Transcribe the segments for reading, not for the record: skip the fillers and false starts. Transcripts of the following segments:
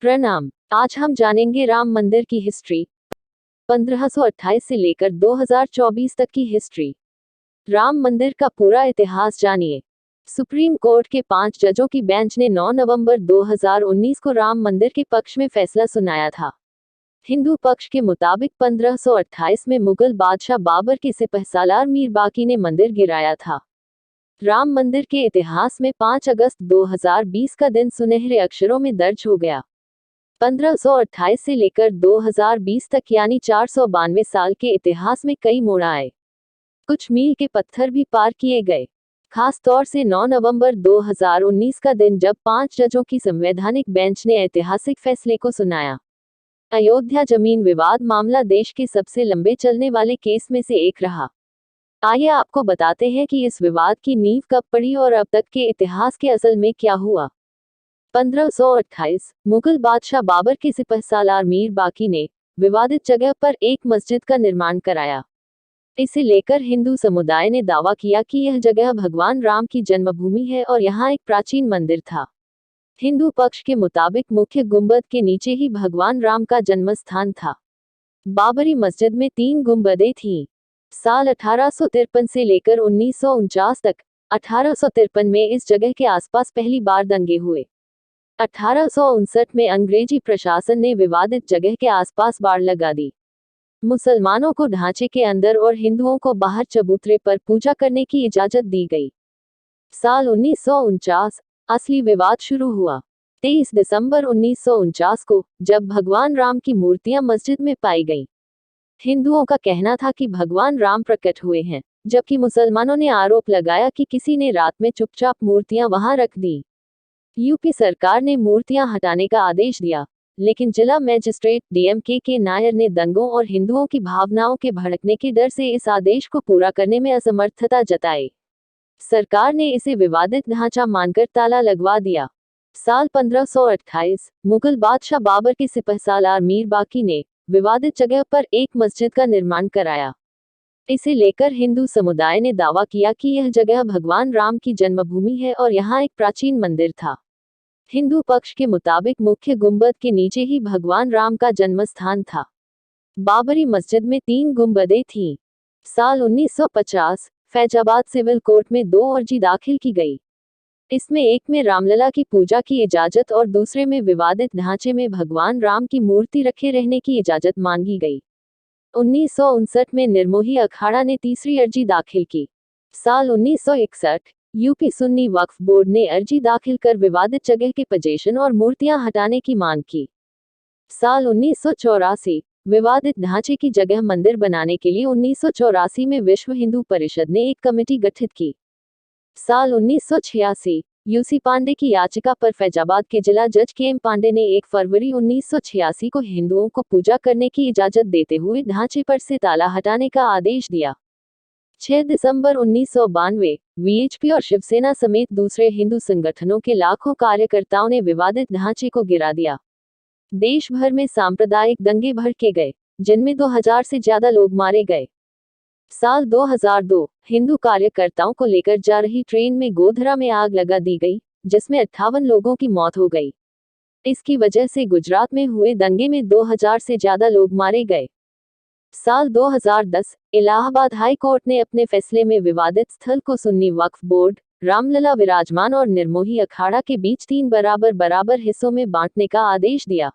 प्रणाम। आज हम जानेंगे राम मंदिर की हिस्ट्री, 1528 से लेकर 2024 तक की हिस्ट्री। राम मंदिर का पूरा इतिहास जानिए। सुप्रीम कोर्ट के 5 जजों की बेंच ने 9 नवंबर 2019 को राम मंदिर के पक्ष में फैसला सुनाया था। हिंदू पक्ष के मुताबिक 1528 में मुगल बादशाह बाबर के सिपहसालार मीर बाकी ने मंदिर गिराया था। राम मंदिर के इतिहास में 5 अगस्त 2020 का दिन सुनहरे अक्षरों में दर्ज हो गया। 1528 से लेकर 2020 तक यानी 492 साल के इतिहास में कई मोड़ आए। कुछ मील के पत्थर भी पार किए गए। खास तौर से 9 नवंबर 2019 का दिन जब 5 जजों की संवैधानिक बेंच ने ऐतिहासिक फैसले को सुनाया। अयोध्या जमीन विवाद मामला देश के सबसे लंबे चलने वाले केस में से एक रहा। आइए आपको बताते हैं कि इस विवाद की नींव कब पड़ी और अब तक के इतिहास के असल में क्या हुआ। 1528 मुगल बादशाह बाबर के सिपहसालार मीर बाकी ने विवादित जगह पर एक मस्जिद का निर्माण कराया। इसे लेकर हिंदू समुदाय ने दावा किया कि यह जगह भगवान राम की जन्मभूमि है और यहाँ एक प्राचीन मंदिर था। हिंदू पक्ष के मुताबिक मुख्य गुंबद के नीचे ही भगवान राम का जन्म स्थान था। बाबरी मस्जिद में 3 गुंबदें थीं। साल 1853 से लेकर 1949 तक 1853 में इस जगह के आसपास पहली बार दंगे हुए। 1859 में अंग्रेजी प्रशासन ने विवादित जगह के आसपास बाड़ लगा दी। मुसलमानों को ढांचे के अंदर और हिंदुओं को बाहर चबूतरे पर पूजा करने की इजाजत दी गई। साल 1949 असली विवाद शुरू हुआ। 23 दिसंबर 1949 को जब भगवान राम की मूर्तियां मस्जिद में पाई गईं। हिंदुओं का कहना था कि भगवान राम प्रकट हुए हैं, जबकि मुसलमानों ने आरोप लगाया कि किसी ने रात में चुपचाप मूर्तियां वहां रख दी। यूपी सरकार ने मूर्तियां हटाने का आदेश दिया, लेकिन जिला मजिस्ट्रेट डीएमके के नायर ने दंगों और हिंदुओं की भावनाओं के भड़कने के डर से इस आदेश को पूरा करने में असमर्थता जताई। सरकार ने इसे विवादित ढांचा मानकर ताला लगवा दिया। साल 1528 मुगल बादशाह बाबर के सिपहसालार मीर बाकी ने विवादित जगह पर एक मस्जिद का निर्माण कराया। इसे लेकर हिंदू समुदाय ने दावा किया कि यह जगह भगवान राम की जन्मभूमि है और यहाँ एक प्राचीन मंदिर था। हिंदू पक्ष के मुताबिक मुख्य गुंबद के नीचे ही भगवान राम का जन्म स्थान था। बाबरी मस्जिद में 3 गुंबदें थीं। साल 1950 फैजाबाद सिविल कोर्ट में 2 अर्जी दाखिल की गई। इसमें एक में रामलला की पूजा की इजाजत और दूसरे में विवादित ढांचे में भगवान राम की मूर्ति रखे रहने की इजाजत मांगी गई। 1959 में निर्मोही अखाड़ा ने तीसरी अर्जी दाखिल की। साल 1961 यूपी सुन्नी वक्फ बोर्ड ने अर्जी दाखिल कर विवादित जगह के पोजीशन और मूर्तियां हटाने की मांग की। साल 1984 विवादित ढांचे की जगह मंदिर बनाने के लिए 1984 में विश्व हिंदू परिषद ने एक कमेटी गठित की। साल 1986 यूसी पांडे की याचिका पर फैजाबाद के जिला जज के एम पांडे ने 1 फरवरी 1986 को हिंदुओं को पूजा करने की इजाजत देते हुए ढांचे पर से ताला हटाने का आदेश दिया। 6 दिसंबर 1992 वीएचपी और शिवसेना समेत दूसरे हिंदू संगठनों के लाखों कार्यकर्ताओं ने विवादित ढांचे को गिरा दिया। देश भर में सांप्रदायिक दंगे भड़के गए, जिनमें 2000 से ज्यादा लोग मारे गए। साल 2002 हिंदू कार्यकर्ताओं को लेकर जा रही ट्रेन में गोधरा में आग लगा दी गई, जिसमें 58 लोगों की मौत हो गई। इसकी वजह से गुजरात में हुए दंगे में 2000 से ज्यादा लोग मारे गए। साल 2010 इलाहाबाद हाई कोर्ट ने अपने फैसले में विवादित स्थल को सुन्नी वक्फ बोर्ड, रामलला विराजमान और निर्मोही अखाड़ा के बीच 3 बराबर हिस्सों में बांटने का आदेश दिया।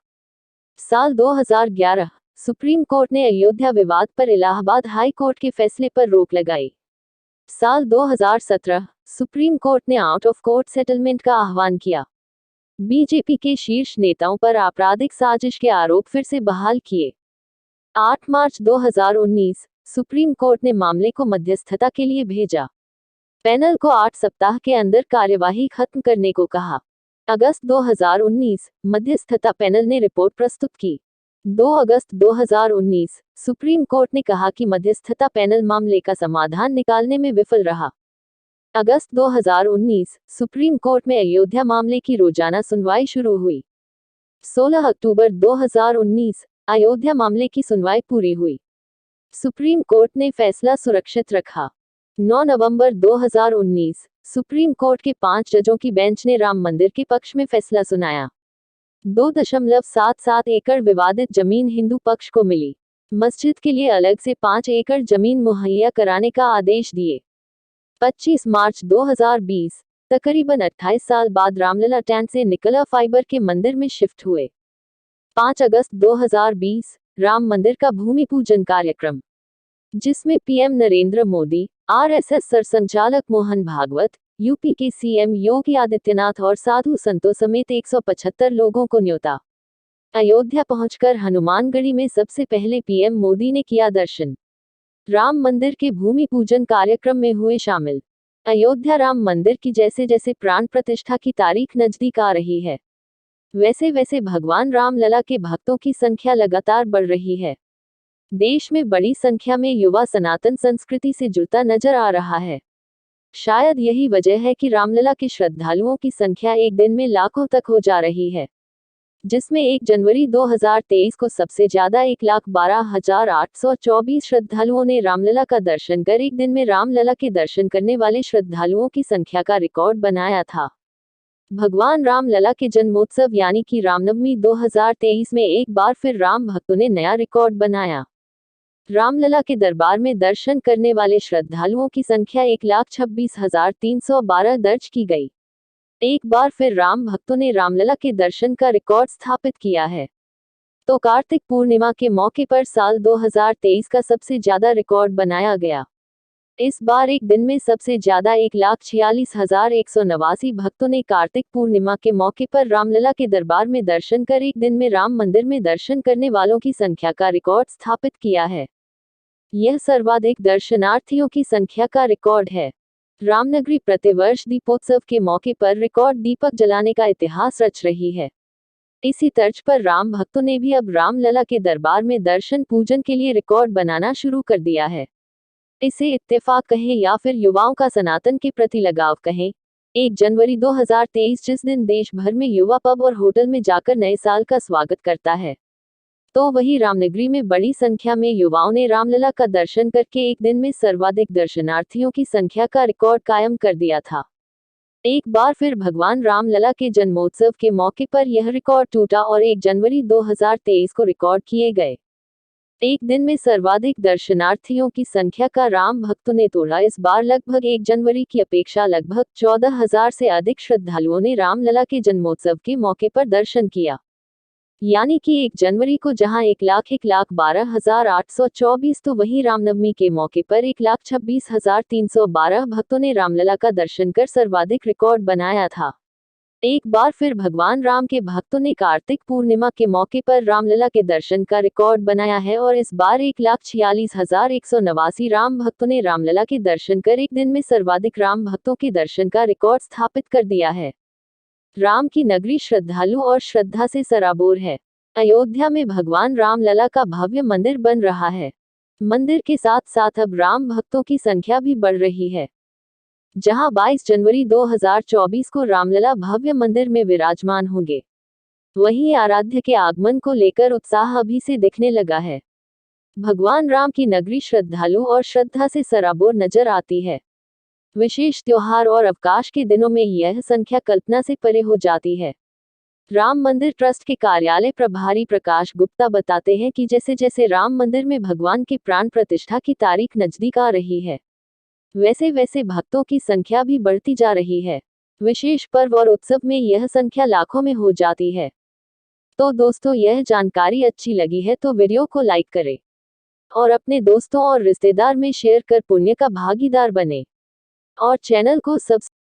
साल 2011 सुप्रीम कोर्ट ने अयोध्या विवाद पर इलाहाबाद हाई कोर्ट के फैसले पर रोक लगाई। साल 2017 सुप्रीम कोर्ट ने आउट ऑफ कोर्ट सेटलमेंट का आह्वान किया। बीजेपी के शीर्ष नेताओं पर आपराधिक साजिश के आरोप फिर से बहाल किए। 8 मार्च 2019 सुप्रीम कोर्ट ने मामले को मध्यस्थता के लिए भेजा। पैनल को 8 सप्ताह के अंदर कार्यवाही खत्म करने को कहा। अगस्त 2019 मध्यस्थता पैनल ने रिपोर्ट प्रस्तुत की। 2 अगस्त 2019 सुप्रीम कोर्ट ने कहा कि मध्यस्थता पैनल मामले का समाधान निकालने में विफल रहा। अगस्त 2019 सुप्रीम कोर्ट में अयोध्या मामले की रोजाना सुनवाई शुरू हुई। 16 अक्टूबर 2019 अयोध्या मामले की सुनवाई पूरी हुई। सुप्रीम कोर्ट ने फैसला सुरक्षित रखा। 9 नवंबर 2019 सुप्रीम कोर्ट के 5 जजों की बेंच ने राम मंदिर के पक्ष में फैसला सुनाया। 2.77 एकड़ विवादित जमीन हिंदू पक्ष को मिली। मस्जिद के लिए अलग से 5 एकड़ जमीन मुहैया कराने का आदेश दिए। 25 मार्च 2020, तकरीबन 28 साल बाद रामलला टैंक से निकला फाइबर के मंदिर में शिफ्ट हुए। 5 अगस्त 2020, राम मंदिर का भूमि पूजन कार्यक्रम, जिसमें पीएम नरेंद्र मोदी, आरएसएस सरसंघचालक मोहन भागवत, यूपी के सीएम योगी आदित्यनाथ और साधु संतों समेत 175 लोगों को न्योता। अयोध्या पहुंचकर हनुमानगढ़ी में सबसे पहले पीएम मोदी ने किया दर्शन। राम मंदिर के भूमि पूजन कार्यक्रम में हुए शामिल। अयोध्या राम मंदिर की जैसे जैसे प्राण प्रतिष्ठा की तारीख नजदीक आ रही है, वैसे वैसे भगवान रामलला के भक्तों की संख्या लगातार बढ़ रही है। देश में बड़ी संख्या में युवा सनातन संस्कृति से जुड़ता नजर आ रहा है। शायद यही वजह है कि रामलला के श्रद्धालुओं की संख्या एक दिन में लाखों तक हो जा रही है, जिसमें 1 जनवरी 2023 को सबसे ज्यादा 1,12,824 श्रद्धालुओं ने रामलला का दर्शन कर एक दिन में रामलला के दर्शन करने वाले श्रद्धालुओं की संख्या का रिकॉर्ड बनाया था। भगवान रामलला के जन्मोत्सव यानी कि रामनवमी 2023 में एक बार फिर राम भक्तों ने नया रिकॉर्ड बनाया। रामलला के दरबार में दर्शन करने वाले श्रद्धालुओं की संख्या 1,26,312 दर्ज की गई। एक बार फिर राम भक्तों ने रामलला के दर्शन का रिकॉर्ड स्थापित किया है। तो कार्तिक पूर्णिमा के मौके पर साल 2023 का सबसे ज्यादा रिकॉर्ड बनाया गया। इस बार एक दिन में सबसे ज्यादा 1,46,189 भक्तों ने कार्तिक पूर्णिमा के मौके पर रामलला के दरबार में दर्शन कर एक दिन में राम मंदिर में दर्शन करने वालों की संख्या का रिकॉर्ड स्थापित किया है। यह सर्वाधिक दर्शनार्थियों की संख्या का रिकॉर्ड है। रामनगरी प्रतिवर्ष दीपोत्सव के मौके पर रिकॉर्ड दीपक जलाने का इतिहास रच रही है। इसी तर्ज पर राम भक्तों ने भी अब रामलला के दरबार में दर्शन पूजन के लिए रिकॉर्ड बनाना शुरू कर दिया है। इसे इत्तेफाक कहें या फिर युवाओं का सनातन के प्रति लगाव कहें। 1 जनवरी 2023 जिस दिन देश भर में युवा पब और होटल में जाकर नए साल का स्वागत करता है, तो वही रामनगरी में बड़ी संख्या में युवाओं ने रामलला का दर्शन करके एक दिन में सर्वाधिक दर्शनार्थियों की संख्या का रिकॉर्ड कायम कर दिया था। एक बार फिर भगवान रामलला के जन्मोत्सव के मौके पर यह रिकॉर्ड टूटा और 1 जनवरी 2023 को रिकॉर्ड किए गए एक दिन में सर्वाधिक दर्शनार्थियों की संख्या का राम भक्तों ने तोड़ा। इस बार लगभग 1 जनवरी की अपेक्षा लगभग 14,000 से अधिक श्रद्धालुओं ने रामलला के जन्मोत्सव के मौके पर दर्शन किया। यानी कि 1 जनवरी को जहां 1,12,824 तो वहीं रामनवमी के मौके पर 1,26,312 भक्तों ने रामलला का दर्शन कर सर्वाधिक रिकॉर्ड बनाया था। एक बार फिर भगवान राम के भक्तों ने कार्तिक पूर्णिमा के मौके पर रामलला के दर्शन का रिकॉर्ड बनाया है और इस बार 1,46,189 राम भक्तों ने रामलला के दर्शन कर एक दिन में सर्वाधिक राम भक्तों के दर्शन का रिकॉर्ड स्थापित कर दिया है। राम की नगरी श्रद्धालु और श्रद्धा से सराबोर है। अयोध्या में भगवान रामलला का भव्य मंदिर बन रहा है। मंदिर के साथ साथ अब राम भक्तों की संख्या भी बढ़ रही है। जहां 22 जनवरी 2024 को रामलला भव्य मंदिर में विराजमान होंगे, वहीं आराध्य के आगमन को लेकर उत्साह अभी से दिखने लगा है। भगवान राम की नगरी श्रद्धालु और श्रद्धा से सराबोर नजर आती है। विशेष त्योहार और अवकाश के दिनों में यह संख्या कल्पना से परे हो जाती है। राम मंदिर ट्रस्ट के कार्यालय प्रभारी प्रकाश गुप्ता बताते हैं कि जैसे जैसे राम मंदिर में भगवान के प्राण प्रतिष्ठा की तारीख नजदीक आ रही है, वैसे वैसे भक्तों की संख्या भी बढ़ती जा रही है। विशेष पर्व और उत्सव में यह संख्या लाखों में हो जाती है। तो दोस्तों, यह जानकारी अच्छी लगी है तो वीडियो को लाइक करें और अपने दोस्तों और रिश्तेदार में शेयर कर पुण्य का भागीदार बने और चैनल को सब्सक्राइब